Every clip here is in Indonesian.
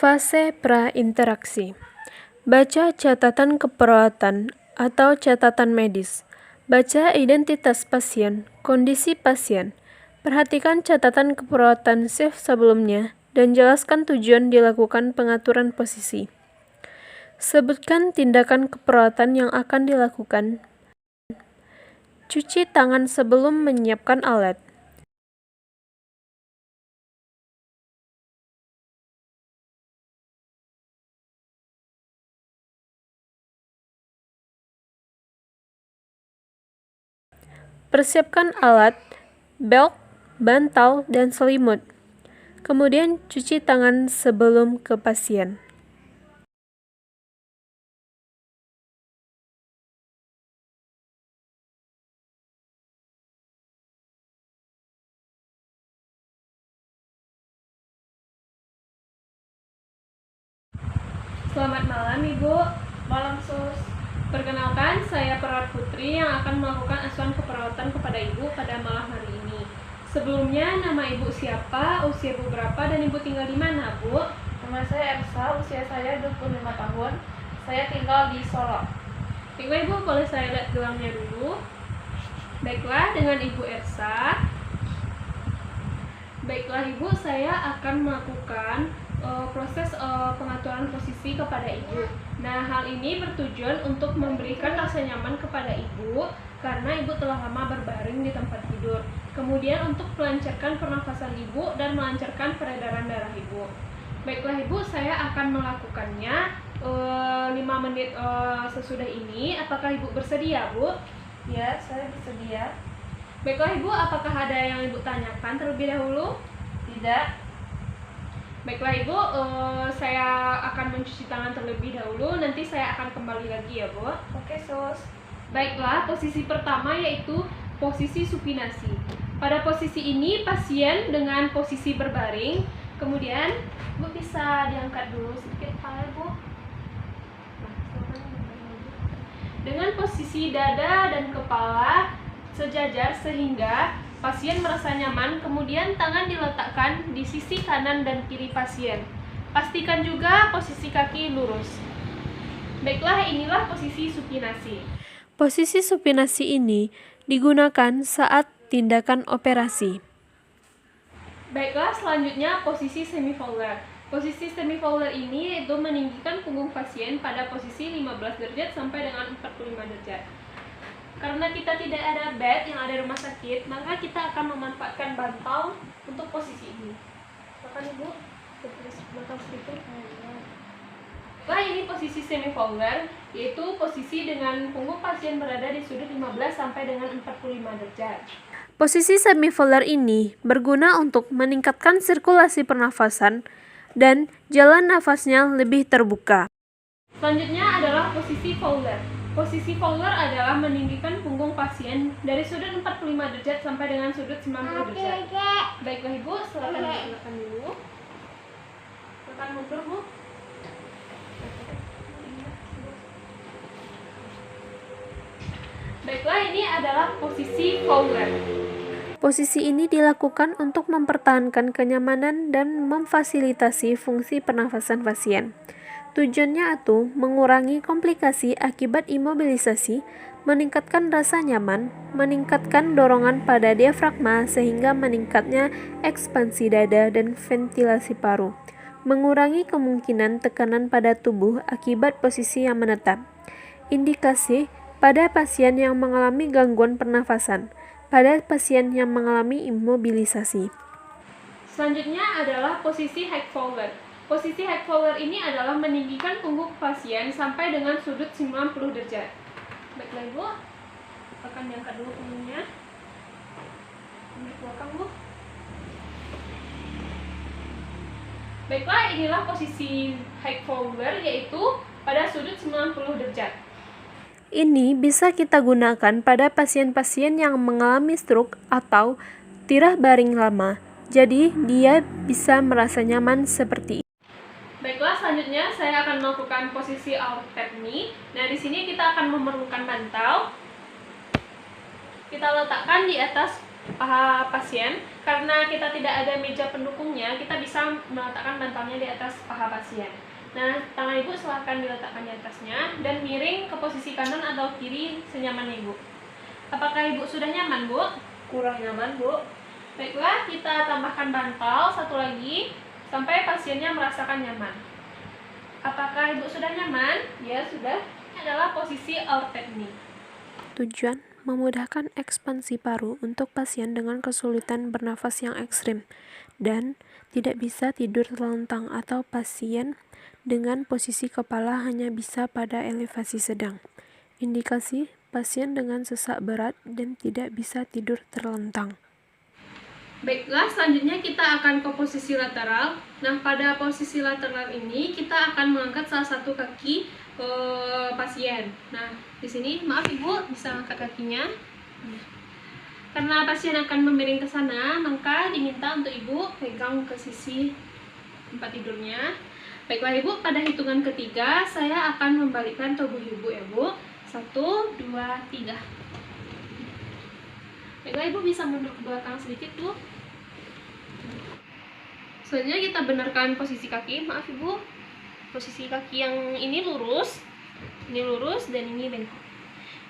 Fase pra-interaksi. Baca catatan keperawatan atau catatan medis. Baca identitas pasien, kondisi pasien. Perhatikan catatan keperawatan shift sebelumnya dan jelaskan tujuan dilakukan pengaturan posisi. Sebutkan tindakan keperawatan yang akan dilakukan. Cuci tangan sebelum menyiapkan alat. Persiapkan alat, belt, bantal, dan selimut. Kemudian cuci tangan sebelum ke pasien. Selamat malam Ibu. Malam Sus. Perkenalkan, saya Perawat Putri yang akan melakukan asuhan keperawatan kepada Ibu pada malam hari ini. Sebelumnya, nama Ibu siapa, usia Ibu berapa, dan Ibu tinggal di mana, Bu? Nama saya Ersa, usia saya 25 tahun. Saya tinggal di Solo. Baiklah Ibu, boleh saya lihat gelangnya dulu. Baiklah, dengan Ibu Ersa. Baiklah Ibu, saya akan melakukan proses pengaturan posisi kepada Ibu. Nah, hal ini bertujuan untuk memberikan rasa nyaman kepada Ibu karena Ibu telah lama berbaring di tempat tidur. Kemudian untuk melancarkan pernafasan Ibu dan melancarkan peredaran darah Ibu. Baiklah Ibu, saya akan melakukannya 5 menit sesudah ini. Apakah Ibu bersedia, Bu? Ya, saya bersedia. Baiklah Ibu, apakah ada yang Ibu tanyakan terlebih dahulu? Tidak. Baiklah Ibu, saya akan mencuci tangan terlebih dahulu, nanti saya akan kembali lagi ya Bu. Oke, Sus. Baiklah, posisi pertama yaitu posisi supinasi. Pada posisi ini pasien dengan posisi berbaring, kemudian Bu bisa diangkat dulu sedikit kepala Bu. Dengan posisi dada dan kepala sejajar sehingga pasien merasa nyaman, kemudian tangan diletakkan di sisi kanan dan kiri pasien. Pastikan juga posisi kaki lurus. Baiklah, inilah posisi supinasi. Posisi supinasi ini digunakan saat tindakan operasi. Baiklah, selanjutnya posisi semivolar. Posisi semivolar ini yaitu meninggikan punggung pasien pada posisi 15 derajat sampai dengan 45 derajat. Karena kita tidak ada bed yang ada rumah sakit, maka kita akan memanfaatkan bantal untuk posisi ini. Silakan Ibu, bantal sedikit. Nah, ini posisi semivolar, yaitu posisi dengan punggung pasien berada di sudut 15 sampai dengan 45 derajat. Posisi semivolar ini berguna untuk meningkatkan sirkulasi pernafasan dan jalan nafasnya lebih terbuka. Selanjutnya adalah posisi volar. Posisi volar adalah meninggikan punggung pasien dari sudut 45 derajat sampai dengan sudut 90 derajat. Baiklah Ibu, silakan digunakan dulu. Silakan mundur Bu. Baiklah, ini adalah posisi volar. Posisi ini dilakukan untuk mempertahankan kenyamanan dan memfasilitasi fungsi pernafasan pasien. Tujuannya itu mengurangi komplikasi akibat imobilisasi, meningkatkan rasa nyaman, meningkatkan dorongan pada diafragma sehingga meningkatnya ekspansi dada dan ventilasi paru, mengurangi kemungkinan tekanan pada tubuh akibat posisi yang menetap. Indikasi pada pasien yang mengalami gangguan pernafasan, pada pasien yang mengalami imobilisasi. Selanjutnya adalah posisi high volar. Posisi high volar ini adalah meninggikan punggung pasien sampai dengan sudut 90 derajat. Baiklah Ibu, akan diangkat dulu punggungnya. Ambil ke belakang Bu. Baiklah, inilah posisi high volar, yaitu pada sudut 90 derajat. Ini bisa kita gunakan pada pasien-pasien yang mengalami stroke atau tirah baring lama. Jadi, dia bisa merasa nyaman seperti ini. Baiklah, selanjutnya saya akan melakukan posisi alternate. Nah, di sini kita akan memerlukan bantal. Kita letakkan di atas paha pasien. Karena kita tidak ada meja pendukungnya, kita bisa meletakkan bantalnya di atas paha pasien. Nah, tangan ibu silahkan diletakkan di atasnya dan miring ke posisi kanan atau kiri senyaman ibu. Apakah ibu sudah nyaman, Bu? Kurang nyaman, Bu. Baiklah, kita tambahkan bantal satu lagi sampai pasiennya merasakan nyaman. Apakah ibu sudah nyaman? Ya, sudah. Ini adalah posisi ortopedi. Tujuan memudahkan ekspansi paru untuk pasien dengan kesulitan bernafas yang ekstrim dan tidak bisa tidur terlentang atau pasien dengan posisi kepala hanya bisa pada elevasi sedang. Indikasi pasien dengan sesak berat dan tidak bisa tidur terlentang. Baiklah, selanjutnya kita akan ke posisi lateral. Nah, pada posisi lateral ini kita akan mengangkat salah satu kaki pasien. Nah, di sini maaf Ibu, bisa angkat kakinya. Karena pasien akan memiring ke sana, maka diminta untuk Ibu pegang ke sisi tempat tidurnya. Baiklah Ibu, pada hitungan ketiga saya akan membalikkan tubuh Ibu ya Bu. 1, 2, 3. Baiklah Ibu bisa mundur ke belakang sedikit Bu. Selanjutnya kita benarkan posisi kaki. Maaf Ibu, posisi kaki yang ini lurus dan ini bengkok.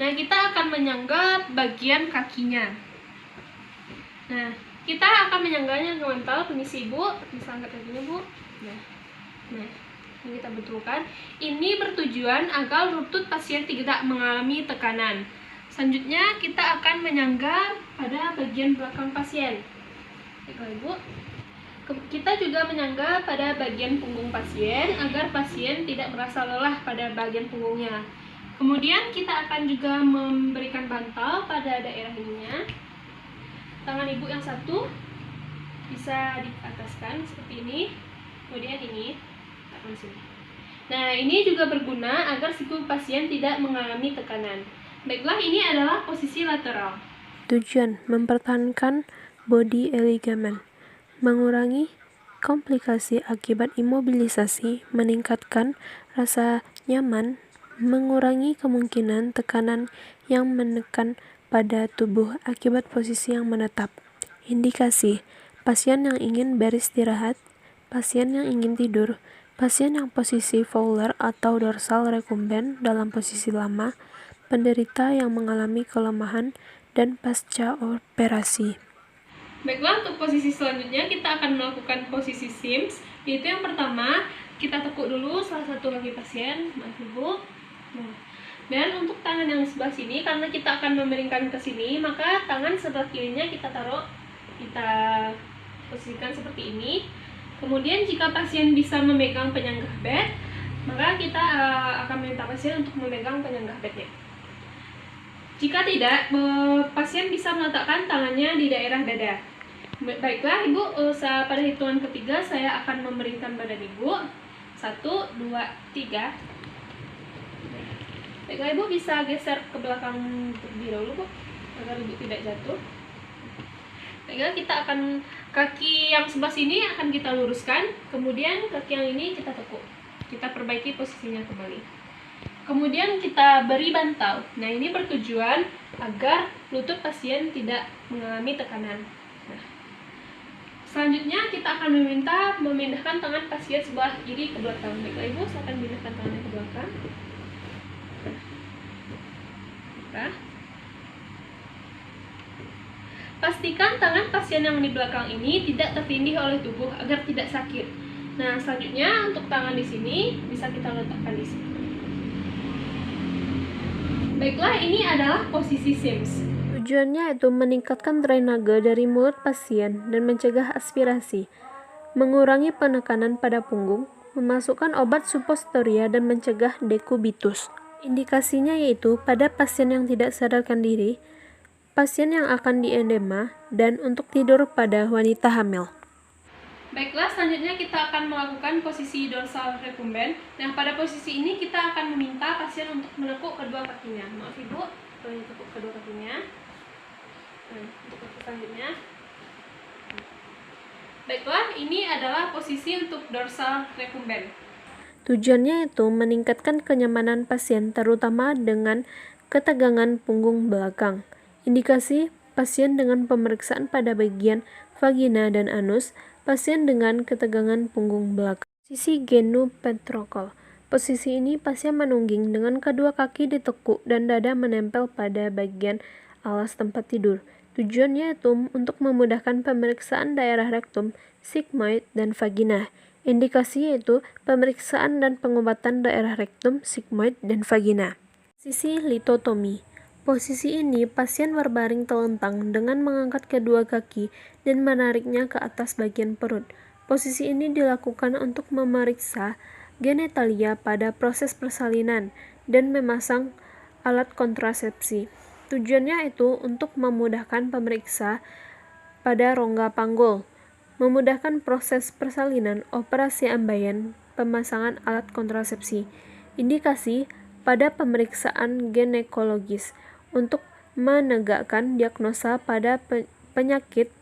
Nah, kita akan menyangga bagian kakinya. Nah, kita akan menyangganya ke bantal. Permisi Ibu, bisa angkat kakinya Bu. Nah, ini kita betulkan. Ini bertujuan agar lutut pasien tidak mengalami tekanan. Selanjutnya kita akan menyangga pada bagian belakang pasien. Baiklah Ibu. Kita juga menyangga pada bagian punggung pasien agar pasien tidak merasa lelah pada bagian punggungnya. Kemudian kita akan juga memberikan bantal pada daerah ininya. Tangan ibu yang satu bisa diataskan seperti ini, kemudian ini taruh di sini. Nah, ini juga berguna agar siku pasien tidak mengalami tekanan. Baiklah, ini adalah posisi lateral. Tujuan mempertahankan body ligament, mengurangi komplikasi akibat imobilisasi, meningkatkan rasa nyaman, mengurangi kemungkinan tekanan yang menekan pada tubuh akibat posisi yang menetap. Indikasi: pasien yang ingin beristirahat, pasien yang ingin tidur, pasien yang posisi Fowler atau dorsal recumbent dalam posisi lama, penderita yang mengalami kelemahan, dan pasca operasi. Baiklah, untuk posisi selanjutnya kita akan melakukan posisi Sims, yaitu yang pertama kita tekuk dulu salah satu kaki pasien, maaf Ibu. Nah, dan untuk tangan yang sebelah sini, karena kita akan memiringkan ke sini, maka tangan sebelah kirinya kita posisikan seperti ini. Kemudian jika pasien bisa memegang penyanggah bed, maka kita akan meminta pasien untuk memegang penyanggah bednya. Jika tidak, pasien bisa meletakkan tangannya di daerah dada. Baiklah Ibu, pada hitungan ketiga saya akan memeringkan badan Ibu. 1, 2, 3. Baiklah Ibu, bisa geser ke belakang terlebih dahulu Bu, agar Ibu tidak jatuh. Baiklah, kita akan kaki yang sebelah sini akan kita luruskan, kemudian kaki yang ini kita tekuk. Kita perbaiki posisinya kembali. Kemudian kita beri bantal. Nah, ini bertujuan agar lutut pasien tidak mengalami tekanan. Nah, selanjutnya kita akan memindahkan tangan pasien sebelah kiri ke belakang. Baiklah Ibu, saya akan pindahkan tangannya ke belakang. Nah, pastikan tangan pasien yang di belakang ini tidak tertindih oleh tubuh agar tidak sakit. Nah, selanjutnya untuk tangan di sini bisa kita letakkan di sini. Baiklah, ini adalah posisi Sims. Tujuannya yaitu meningkatkan drainase dari mulut pasien dan mencegah aspirasi, mengurangi penekanan pada punggung, memasukkan obat suppositoria dan mencegah dekubitus. Indikasinya yaitu pada pasien yang tidak sadarkan diri, pasien yang akan diedema, dan untuk tidur pada wanita hamil. Baiklah, selanjutnya kita akan melakukan posisi dorsal recumbent. Nah, pada posisi ini kita akan meminta pasien untuk menekuk kedua kakinya. Maaf Ibu, tolong tekuk kedua kakinya. Nah, untuk posisi selanjutnya. Baiklah, ini adalah posisi untuk dorsal recumbent. Tujuannya itu meningkatkan kenyamanan pasien terutama dengan ketegangan punggung belakang. Indikasi pasien dengan pemeriksaan pada bagian vagina dan anus, pasien dengan ketegangan punggung belakang. Posisi genopetrokal. Posisi ini pasien menungging dengan kedua kaki ditekuk dan dada menempel pada bagian alas tempat tidur. Tujuannya itu untuk memudahkan pemeriksaan daerah rektum, sigmoid, dan vagina. Indikasi yaitu pemeriksaan dan pengobatan daerah rektum, sigmoid, dan vagina. Posisi litotomi. Posisi ini pasien berbaring telentang dengan mengangkat kedua kaki dan menariknya ke atas bagian perut. Posisi ini dilakukan untuk memeriksa genitalia pada proses persalinan dan memasang alat kontrasepsi. Tujuannya itu untuk memudahkan pemeriksa pada rongga panggul, memudahkan proses persalinan, operasi ambeien, pemasangan alat kontrasepsi. Indikasi pada pemeriksaan ginekologis untuk menegakkan diagnosa pada penyakit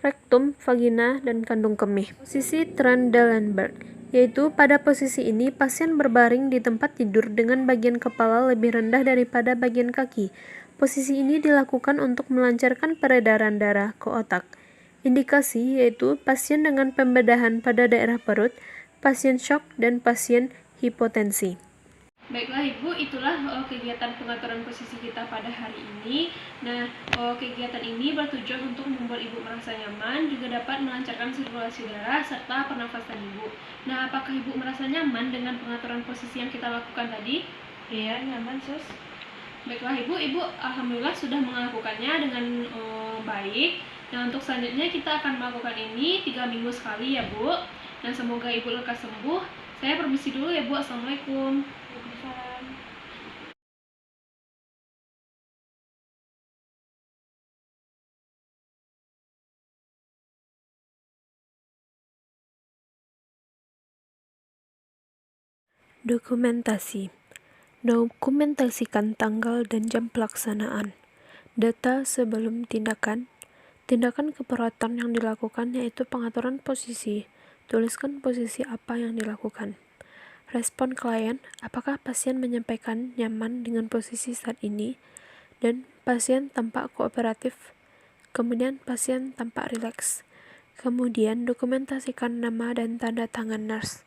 rektum, vagina, dan kandung kemih. Posisi Trendelenburg, yaitu pada posisi ini pasien berbaring di tempat tidur dengan bagian kepala lebih rendah daripada bagian kaki. Posisi ini dilakukan untuk melancarkan peredaran darah ke otak. Indikasi yaitu pasien dengan pembedahan pada daerah perut, pasien shock, dan pasien hipotensi. Baiklah Ibu, itulah kegiatan pengaturan posisi kita pada hari ini. Nah, kegiatan ini bertujuan untuk membuat Ibu merasa nyaman, juga dapat melancarkan sirkulasi darah serta pernafasan Ibu. Nah, apakah Ibu merasa nyaman dengan pengaturan posisi yang kita lakukan tadi? Iya, nyaman, Sus. Baiklah Ibu alhamdulillah sudah melakukannya dengan baik. Nah, untuk selanjutnya kita akan melakukan ini 3 minggu sekali ya Bu. Nah, semoga Ibu lekas sembuh. Saya permisi dulu ya Bu. Assalamualaikum. Waalaikumsalam. Dokumentasi. Dokumentasikan tanggal dan jam pelaksanaan. Data sebelum tindakan. Tindakan keperawatan yang dilakukan yaitu pengaturan posisi. Tuliskan posisi apa yang dilakukan. Respon klien, apakah pasien menyampaikan nyaman dengan posisi saat ini, dan pasien tampak kooperatif. Kemudian pasien tampak rileks. Kemudian dokumentasikan nama dan tanda tangan nurse.